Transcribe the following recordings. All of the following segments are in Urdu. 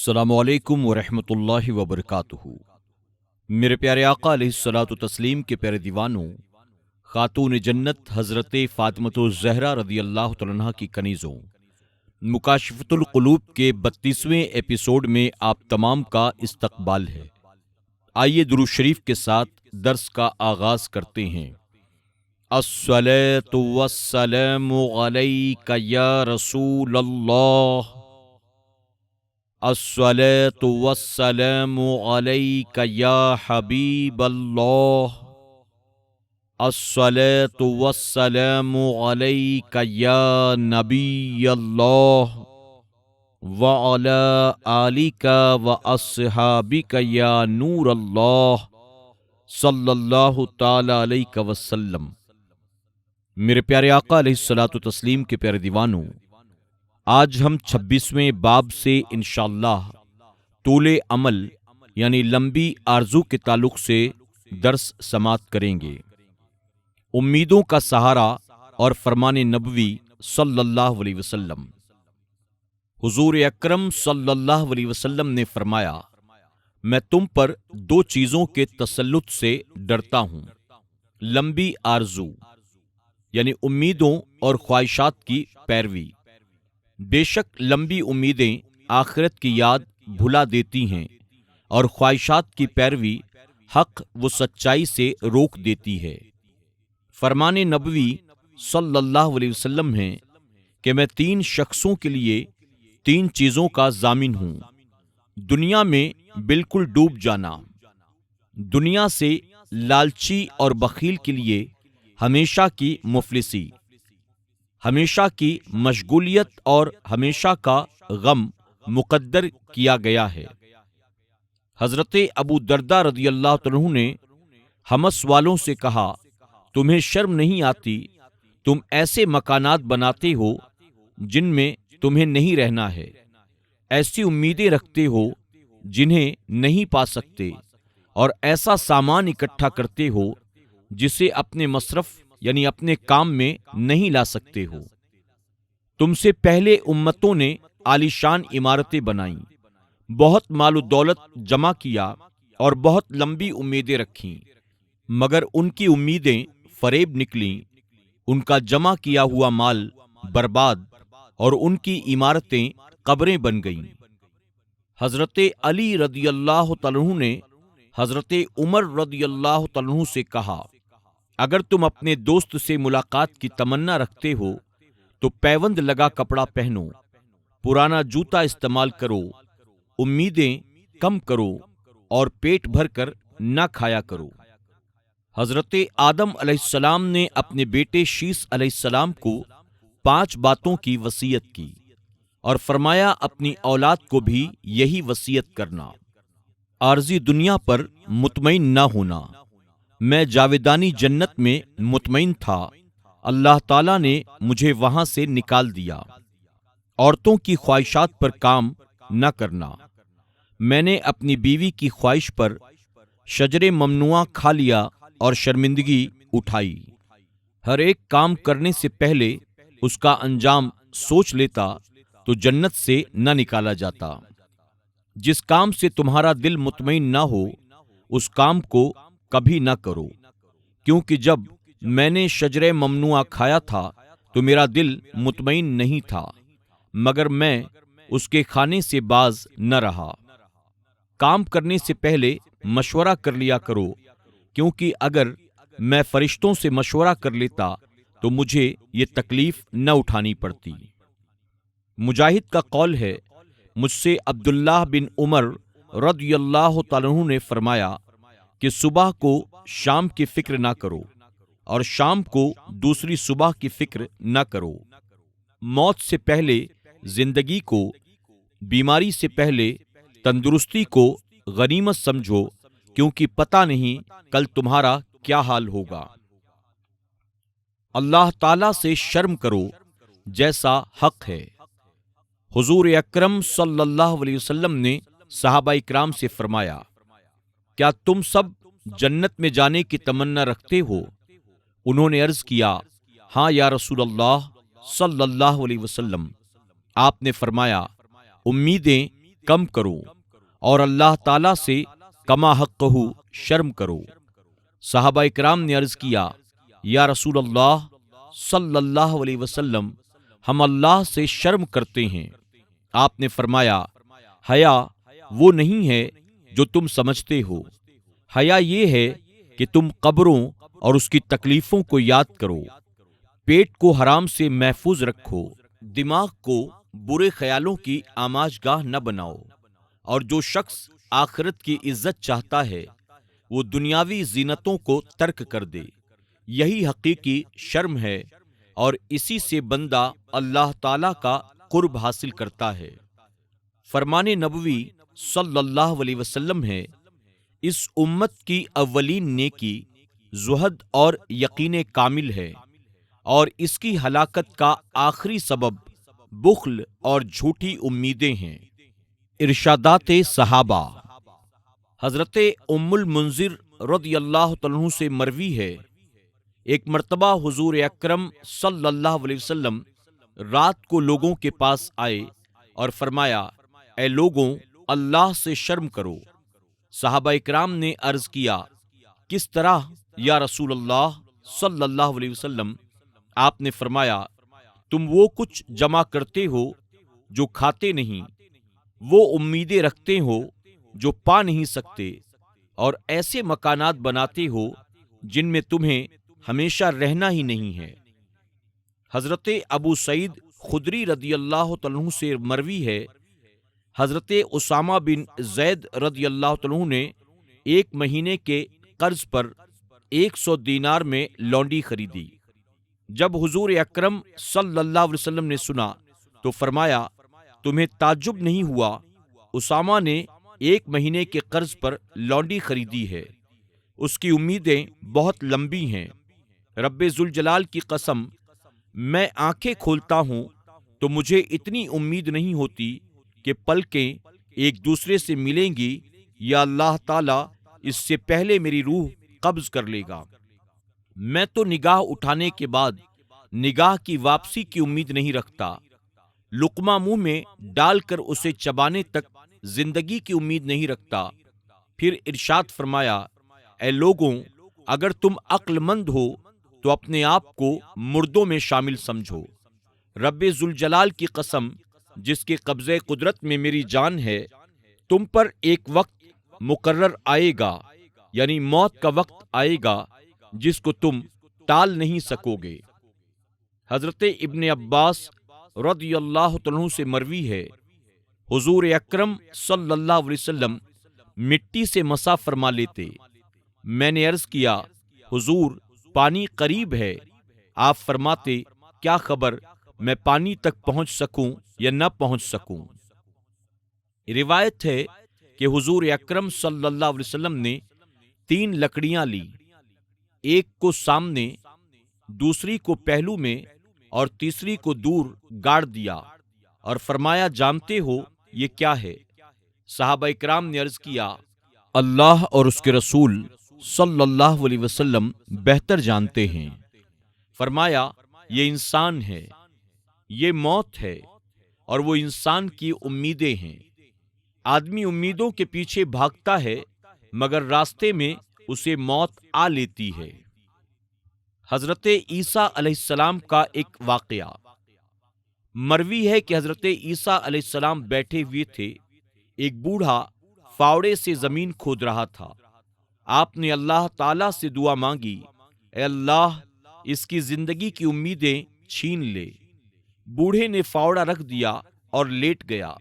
السلام علیکم ورحمۃ اللہ وبرکاتہ۔ میرے پیارے آقا علیہ الصلوۃ والتسلیم کے پیارے دیوانوں، خاتون جنت حضرت فاطمۃ الزہرا رضی اللہ تعالیٰ عنہا کی کنیزوں، مکاشفۃ القلوب کے 32ویں ایپیسوڈ میں آپ تمام کا استقبال ہے۔ آئیے درود شریف کے ساتھ درس کا آغاز کرتے ہیں۔ الصلاۃ والسلام علیک یا رسول اللہ، الصلاۃ والسلام علیک یا حبیب اللہ، الصلاۃ والسلام علیک یا نبی اللہ، وعلی آلک واصحابک یا نور اللہ، صلی اللہ تعالی علیہ وسلم۔ میرے پیارے آقا علیہ الصلوۃ والتسلیم کے پیارے دیوانوں، آج ہم 26ویں باب سے انشاءاللہ طول عمل یعنی لمبی آرزو کے تعلق سے درس سماعت کریں گے۔ امیدوں کا سہارا اور فرمان نبوی صلی اللہ علیہ وسلم۔ حضور اکرم صلی اللہ علیہ وسلم نے فرمایا، میں تم پر 2 چیزوں کے تسلط سے ڈرتا ہوں، لمبی آرزو یعنی امیدوں اور خواہشات کی پیروی۔ بے شک لمبی امیدیں آخرت کی یاد بھلا دیتی ہیں اور خواہشات کی پیروی حق و سچائی سے روک دیتی ہے۔ فرمان نبوی صلی اللہ علیہ وسلم ہے کہ میں 3 شخصوں کے لیے 3 چیزوں کا ضامن ہوں۔ دنیا میں بالکل ڈوب جانا، دنیا سے لالچی اور بخیل کے لیے ہمیشہ کی مفلسی، ہمیشہ کی مشغولیت اور ہمیشہ کا غم مقدر کیا گیا ہے۔ حضرت ابو درداء رضی اللہ عنہ نے حمص والوں سے کہا، تمہیں شرم نہیں آتی؟ تم ایسے مکانات بناتے ہو جن میں تمہیں نہیں رہنا ہے، ایسی امیدیں رکھتے ہو جنہیں نہیں پا سکتے، اور ایسا سامان اکٹھا کرتے ہو جسے اپنے مصرف یعنی اپنے کام میں نہیں لا سکتے ہو۔ تم سے پہلے امتوں نے عالیشان عمارتیں بنائیں، بہت مال و دولت جمع کیا اور بہت لمبی امیدیں رکھیں، مگر ان کی امیدیں فریب نکلیں، ان کا جمع کیا ہوا مال برباد اور ان کی عمارتیں قبریں بن گئیں۔ حضرت علی رضی اللہ تعالیٰ عنہ نے حضرت عمر رضی اللہ تعالیٰ عنہ سے کہا، اگر تم اپنے دوست سے ملاقات کی تمنا رکھتے ہو تو پیوند لگا کپڑا پہنو، پرانا جوتا استعمال کرو، امیدیں کم کرو اور پیٹ بھر کر نہ کھایا کرو۔ حضرت آدم علیہ السلام نے اپنے بیٹے شیث علیہ السلام کو 5 باتوں کی وصیت کی اور فرمایا اپنی اولاد کو بھی یہی وصیت کرنا۔ عارضی دنیا پر مطمئن نہ ہونا۔ میں جاویدانی جنت میں مطمئن تھا، اللہ تعالیٰ نے مجھے وہاں سے نکال دیا۔ عورتوں کی خواہشات پر کام نہ کرنا۔ میں نے اپنی بیوی کی خواہش پر شجر ممنوعہ کھا لیا اور شرمندگی اٹھائی۔ ہر ایک کام کرنے سے پہلے اس کا انجام سوچ لیتا تو جنت سے نہ نکالا جاتا۔ جس کام سے تمہارا دل مطمئن نہ ہو اس کام کو کبھی نہ کرو، کیونکہ جب میں نے شجرہ ممنوعہ کھایا تھا تو میرا دل مطمئن نہیں تھا، مگر میں اس کے کھانے سے باز نہ رہا۔ کام کرنے سے پہلے مشورہ کر لیا کرو، کیونکہ اگر میں فرشتوں سے مشورہ کر لیتا تو مجھے یہ تکلیف نہ اٹھانی پڑتی۔ مجاہد کا قول ہے، مجھ سے عبداللہ بن عمر رضی اللہ تعالیٰ عنہ نے فرمایا کہ صبح کو شام کی فکر نہ کرو اور شام کو دوسری صبح کی فکر نہ کرو۔ موت سے پہلے زندگی کو، بیماری سے پہلے تندرستی کو غنیمت سمجھو، کیونکہ پتہ نہیں کل تمہارا کیا حال ہوگا۔ اللہ تعالیٰ سے شرم کرو جیسا حق ہے۔ حضور اکرم صلی اللہ علیہ وسلم نے صحابہ اکرام سے فرمایا، کیا تم سب جنت میں جانے کی تمنا رکھتے ہو؟ انہوں نے عرض کیا، ہاں یا رسول اللہ صلی اللہ علیہ وسلم۔ آپ نے فرمایا، امیدیں کم کرو اور اللہ تعالیٰ سے کما حق شرم کرو۔ صحابہ اکرام نے عرض کیا، یا رسول اللہ صلی اللہ علیہ وسلم، ہم اللہ سے شرم کرتے ہیں۔ آپ نے فرمایا، حیا وہ نہیں ہے جو تم سمجھتے ہو، حیا یہ ہے کہ تم قبروں اور اس کی تکلیفوں کو یاد کرو، پیٹ کو حرام سے محفوظ رکھو، دماغ کو برے خیالوں کی آماج گاہ نہ بناؤ، اور جو شخص آخرت کی عزت چاہتا ہے وہ دنیاوی زینتوں کو ترک کر دے، یہی حقیقی شرم ہے اور اسی سے بندہ اللہ تعالیٰ کا قرب حاصل کرتا ہے۔ فرمان نبوی صلی اللہ علیہ وسلم ہے، اس امت کی اولین نیکی زہد اور یقین کامل ہے، اور اس کی ہلاکت کا آخری سبب بخل اور جھوٹی امیدیں ہیں۔ ارشادات صحابہ۔ حضرت ام المنذر رضی اللہ عنہ سے مروی ہے، ایک مرتبہ حضور اکرم صلی اللہ علیہ وسلم رات کو لوگوں کے پاس آئے اور فرمایا، اے لوگوں، اللہ سے شرم کرو۔ صحابہ اکرام نے عرض کیا، کس طرح یا رسول اللہ صلی اللہ علیہ وسلم؟ آپ نے فرمایا، تم وہ کچھ جمع کرتے ہو جو کھاتے نہیں، وہ امیدیں رکھتے ہو جو پا نہیں سکتے، اور ایسے مکانات بناتے ہو جن میں تمہیں ہمیشہ رہنا ہی نہیں ہے۔ حضرت ابو سعید خدری رضی اللہ عنہ سے مروی ہے، حضرت اسامہ بن زید رضی اللہ عنہ نے 1 مہینے کے قرض پر 100 دینار میں لونڈی خریدی۔ جب حضور اکرم صلی اللہ علیہ وسلم نے سنا تو فرمایا، تمہیں تعجب نہیں ہوا؟ اسامہ نے 1 مہینے کے قرض پر لونڈی خریدی ہے، اس کی امیدیں بہت لمبی ہیں۔ رب ذوالجلال کی قسم، میں آنکھیں کھولتا ہوں تو مجھے اتنی امید نہیں ہوتی کہ پلکیں ایک دوسرے سے ملیں گی یا اللہ تعالیٰ اس سے پہلے میری روح قبض کر لے گا۔ میں تو نگاہ اٹھانے کے بعد نگاہ کی واپسی کی امید نہیں رکھتا، لقمہ منہ میں ڈال کر اسے چبانے تک زندگی کی امید نہیں رکھتا۔ پھر ارشاد فرمایا، اے لوگوں، اگر تم عقل مند ہو تو اپنے آپ کو مردوں میں شامل سمجھو۔ رب ذوالجلال کی قسم، جس کے قبضے قدرت میں میری جان ہے، تم پر ایک وقت مقرر آئے گا، یعنی موت کا وقت آئے گا جس کو تم ٹال نہیں سکو گے۔ حضرت ابن عباس رضی اللہ عنہ سے مروی ہے، حضور اکرم صلی اللہ علیہ وسلم مٹی سے مسح فرما لیتے۔ میں نے عرض کیا، حضور پانی قریب ہے۔ آپ فرماتے، کیا خبر میں پانی تک پہنچ سکوں یا نہ پہنچ سکوں۔ روایت ہے کہ حضور اکرم صلی اللہ علیہ وسلم نے 3 لکڑیاں لی، ایک کو سامنے، دوسری کو پہلو میں اور تیسری کو دور گاڑ دیا، اور فرمایا، جانتے ہو یہ کیا ہے؟ صحابہ اکرام نے عرض کیا، اللہ اور اس کے رسول صلی اللہ علیہ وسلم بہتر جانتے ہیں۔ فرمایا، یہ انسان ہے، یہ موت ہے، اور وہ انسان کی امیدیں ہیں۔ آدمی امیدوں کے پیچھے بھاگتا ہے مگر راستے میں اسے موت آ لیتی ہے۔ حضرت عیسیٰ علیہ السلام کا ایک واقعہ مروی ہے کہ حضرت عیسیٰ علیہ السلام بیٹھے ہوئے تھے، ایک بوڑھا فاوڑے سے زمین کھود رہا تھا۔ آپ نے اللہ تعالیٰ سے دعا مانگی، اے اللہ، اس کی زندگی کی امیدیں چھین لے۔ بوڑھے نے فاوڑا رکھ دیا اور لیٹ گیا۔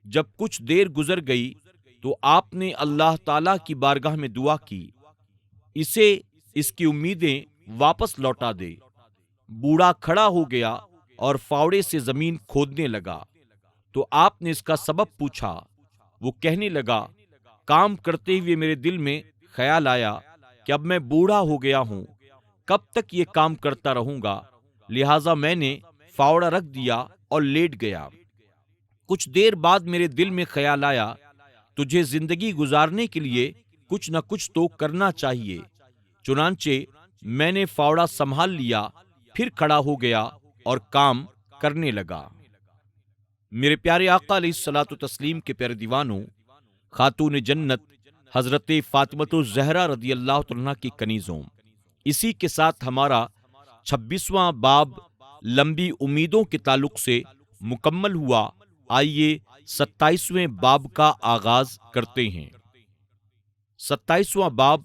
جب کچھ دیر گزر گئی تو آپ نے اللہ تعالیٰ کی بارگاہ میں دعا کی، اسے اس کی امیدیں واپس لوٹا دے۔ بوڑھا کھڑا ہو گیا اور فاوڑے سے زمین کھودنے لگا تو آپ نے اس کا سبب پوچھا۔ وہ کہنے لگا، کام کرتے ہوئے میرے دل میں خیال آیا کہ اب میں بوڑھا ہو گیا ہوں، کب تک یہ کام کرتا رہوں گا، لہٰذا میں نے فاوڑا رکھ دیا اور لیٹ گیا۔ کچھ دیر بعد میرے دل میں خیال آیا، تجھے زندگی گزارنے کے لیے کچھ نہ کچھ تو کرنا چاہیے، چنانچہ میں نے فاوڑا سنبھال لیا، پھر کھڑا ہو گیا اور کام کرنے لگا۔ میرے پیارے آقا علیہ الصلوۃ والتسلیم کے پیارے دیوانوں، خاتون جنت حضرت فاطمۃ الزہرا رضی اللہ عنہا کی کنیزوں، اسی کے ساتھ ہمارا 26واں باب لمبی امیدوں کے تعلق سے مکمل ہوا۔ آئیے 27ویں باب کا آغاز کرتے ہیں۔ 27واں باب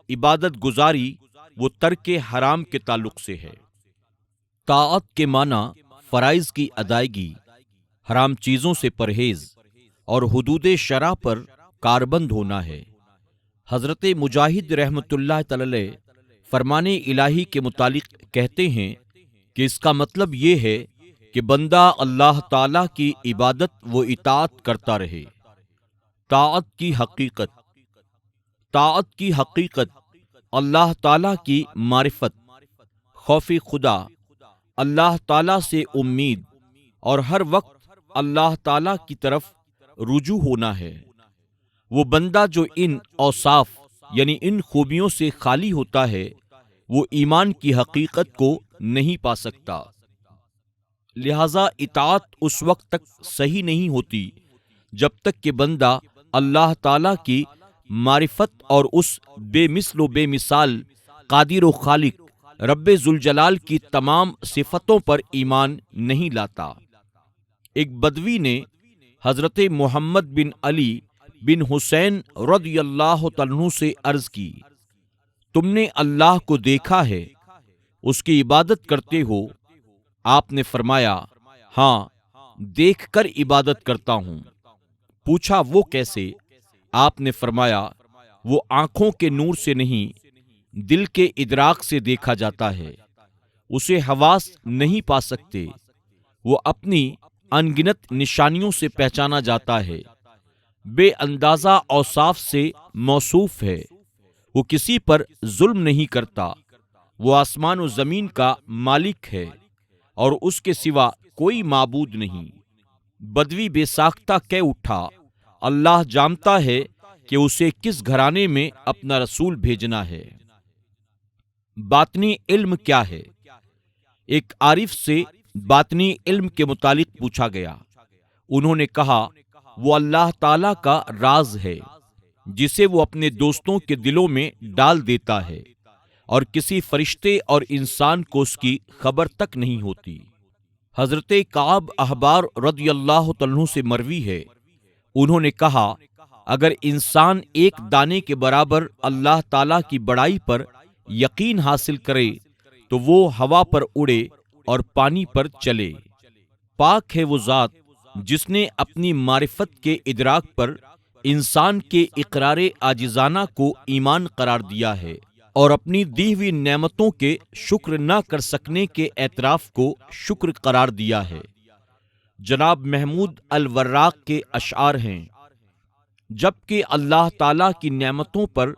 عبادت گزاری و ترک حرام کے تعلق سے ہے۔ طاعت کے معنی فرائض کی ادائیگی، حرام چیزوں سے پرہیز اور حدود شرع پر کاربند ہونا ہے۔ حضرت مجاہد رحمۃ اللہ تعالی فرمان الہی کے متعلق کہتے ہیں کہ اس کا مطلب یہ ہے کہ بندہ اللہ تعالی کی عبادت و اطاعت کرتا رہے۔ طاعت کی حقیقت اللہ تعالی کی معرفت، خوف خدا، اللہ تعالی سے امید اور ہر وقت اللہ تعالی کی طرف رجوع ہونا ہے۔ وہ بندہ جو ان اوصاف یعنی ان خوبیوں سے خالی ہوتا ہے وہ ایمان کی حقیقت کو نہیں پا سکتا۔ لہذا اطاعت اس وقت تک صحیح نہیں ہوتی جب تک کہ بندہ اللہ تعالی کی معرفت اور اس بے مثل و بے مثال قادر و خالق رب ذوالجلال کی تمام صفتوں پر ایمان نہیں لاتا۔ ایک بدوی نے حضرت محمد بن علی بن حسین رضی اللہ عنہ سے عرض کی، تم نے اللہ کو دیکھا ہے، اس کی عبادت کرتے ہو؟ آپ نے فرمایا، ہاں، دیکھ کر عبادت کرتا ہوں۔ پوچھا وہ کیسے؟ آپ نے فرمایا، وہ آنکھوں کے نور سے نہیں دل کے ادراک سے دیکھا جاتا ہے، اسے حواس نہیں پا سکتے، وہ اپنی ان گنت نشانیوں سے پہچانا جاتا ہے، بے اندازہ اوصاف سے موصوف ہے، وہ کسی پر ظلم نہیں کرتا، وہ آسمان و زمین کا مالک ہے اور اس کے سوا کوئی معبود نہیں۔ بدوی بے ساختہ کہہ اٹھا، اللہ جانتا ہے کہ اسے کس گھرانے میں اپنا رسول بھیجنا ہے۔ باطنی علم کیا ہے؟ ایک عارف سے باطنی علم کے متعلق پوچھا گیا۔ انہوں نے کہا، وہ اللہ تعالی کا راز ہے جسے وہ اپنے دوستوں کے دلوں میں ڈال دیتا ہے اور کسی فرشتے اور انسان کو اس کی خبر تک نہیں ہوتی۔ حضرت کعب احبار رضی اللہ عنہ سے مروی ہے، انہوں نے کہا، اگر انسان ایک دانے کے برابر اللہ تعالی کی بڑائی پر یقین حاصل کرے تو وہ ہوا پر اڑے اور پانی پر چلے۔ پاک ہے وہ ذات جس نے اپنی معرفت کے ادراک پر انسان کے اقرار عاجزانہ کو ایمان قرار دیا ہے اور اپنی دی ہوئی نعمتوں کے شکر نہ کر سکنے کے اعتراف کو شکر قرار دیا ہے۔ جناب محمود الوراق کے اشعار ہیں، جبکہ اللہ تعالیٰ کی نعمتوں پر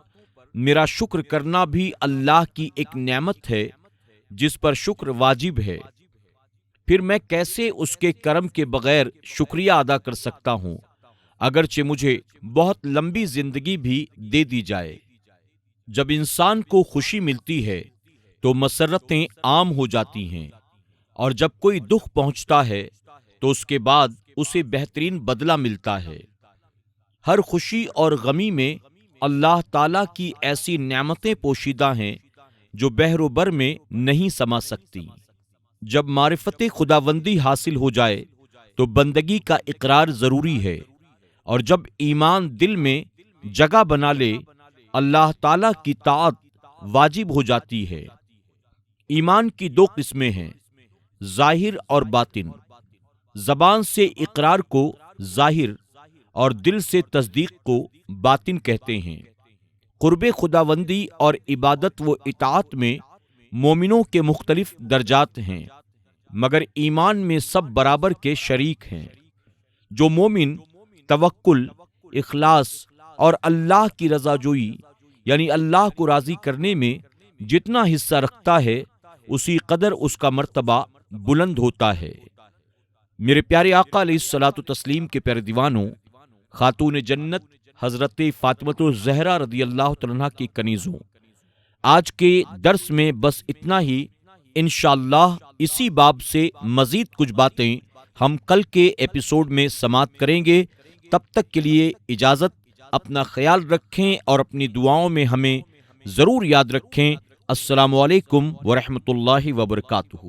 میرا شکر کرنا بھی اللہ کی ایک نعمت ہے جس پر شکر واجب ہے، پھر میں کیسے اس کے کرم کے بغیر شکریہ ادا کر سکتا ہوں، اگرچہ مجھے بہت لمبی زندگی بھی دے دی جائے۔ جب انسان کو خوشی ملتی ہے تو مسرتیں عام ہو جاتی ہیں، اور جب کوئی دکھ پہنچتا ہے تو اس کے بعد اسے بہترین بدلہ ملتا ہے۔ ہر خوشی اور غمی میں اللہ تعالیٰ کی ایسی نعمتیں پوشیدہ ہیں جو بحر و بر میں نہیں سما سکتی۔ جب معرفت خداوندی حاصل ہو جائے تو بندگی کا اقرار ضروری ہے، اور جب ایمان دل میں جگہ بنا لے اللہ تعالیٰ کی طاعت واجب ہو جاتی ہے۔ ایمان کی دو قسمیں ہیں، ظاہر اور باطن۔ زبان سے اقرار کو ظاہر اور دل سے تصدیق کو باطن کہتے ہیں۔ قرب خداوندی اور عبادت و اطاعت میں مومنوں کے مختلف درجات ہیں، مگر ایمان میں سب برابر کے شریک ہیں۔ جو مومن توکل، اخلاص اور اللہ کی رضا جوئی یعنی اللہ کو راضی کرنے میں جتنا حصہ رکھتا ہے اسی قدر اس کا مرتبہ بلند ہوتا ہے۔ میرے پیارے آقا علیہ الصلوۃ والتسلیم کے پیارے دیوانوں، خاتون جنت حضرت فاطمۃ الزہرا رضی اللہ عنہا کی کنیزوں، آج کے درس میں بس اتنا ہی۔ انشاءاللہ اسی باب سے مزید کچھ باتیں ہم کل کے ایپیسوڈ میں سماعت کریں گے. تب تک کے لیے اجازت. اپنا خیال رکھیں اور اپنی دعاؤں میں ہمیں ضرور یاد رکھیں. السلام علیکم ورحمۃ اللہ وبرکاتہ.